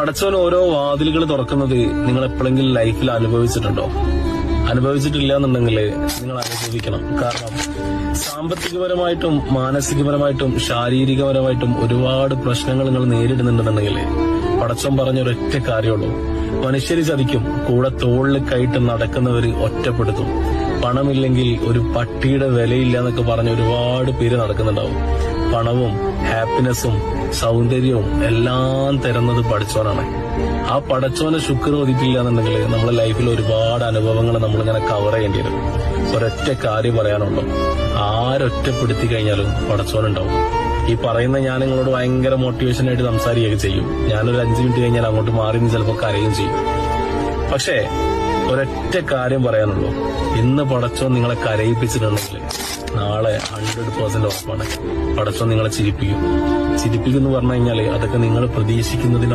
പടച്ചോൻ ഓരോ വാതിലുകൾ തുറക്കുന്നത് നിങ്ങൾ എപ്പോഴെങ്കിലും ലൈഫിൽ അനുഭവിച്ചിട്ടുണ്ടോ? അനുഭവിച്ചിട്ടില്ല എന്നുണ്ടെങ്കിൽ നിങ്ങൾ അനുഭവിക്കണം. കാരണം സാമ്പത്തികപരമായിട്ടും മാനസികപരമായിട്ടും ശാരീരികപരമായിട്ടും ഒരുപാട് പ്രശ്നങ്ങൾ നിങ്ങൾ നേരിടുന്നുണ്ടെന്നുണ്ടെങ്കിൽ പടച്ചോൻ പറഞ്ഞൊരൊറ്റ കാര്യമുള്ളൂ: മനുഷ്യര് ചതിക്കും, കൂടെ തോളിൽ കൈയിട്ട് നടക്കുന്നവര് ഒറ്റപ്പെടുത്തും. പണമില്ലെങ്കിൽ ഒരു പട്ടിയുടെ വിലയില്ല എന്നൊക്കെ പറഞ്ഞ് ഒരുപാട് പേര് നടക്കുന്നുണ്ടാവും. പണവും ഹാപ്പിനെസ്സും സൗന്ദര്യവും എല്ലാം തരുന്നത് പടച്ചോനാണ്. ആ പടച്ചോനെ ശുക്ർ ഒതിക്കില്ല എന്നുണ്ടെങ്കിൽ നമ്മുടെ ലൈഫിൽ ഒരുപാട് അനുഭവങ്ങൾ നമ്മളിങ്ങനെ കവർ ചെയ്യേണ്ടി വരും. ഒരൊറ്റ കാര്യം പറയാനുള്ളൂ: ആരൊറ്റപ്പെടുത്തി കഴിഞ്ഞാലും പടച്ചോനുണ്ടാവും. ഈ പറയുന്ന ഞാൻ നിങ്ങളോട് ഭയങ്കര മോട്ടിവേഷനായിട്ട് സംസാരിക്കുകയൊക്കെ ചെയ്യും. ഞാനൊരു 5 മിനിറ്റ് കഴിഞ്ഞാൽ അങ്ങോട്ട് മാറി നിന്ന് ചിലപ്പോൾ കരയും ചെയ്യും. പക്ഷേ ഒരൊറ്റ കാര്യം പറയാനുള്ളൂ: ഇന്ന് പടച്ചോൻ നിങ്ങളെ കരയിപ്പിച്ചിട്ടുണ്ടെങ്കിൽ നാളെ 100% ഉറപ്പാണ് പടച്ചോൻ നിങ്ങളെ ചിരിപ്പിക്കും. ചിരിപ്പിക്കും എന്ന് പറഞ്ഞു കഴിഞ്ഞാൽ അതൊക്കെ നിങ്ങൾ പ്രതീക്ഷിക്കുന്നതിന്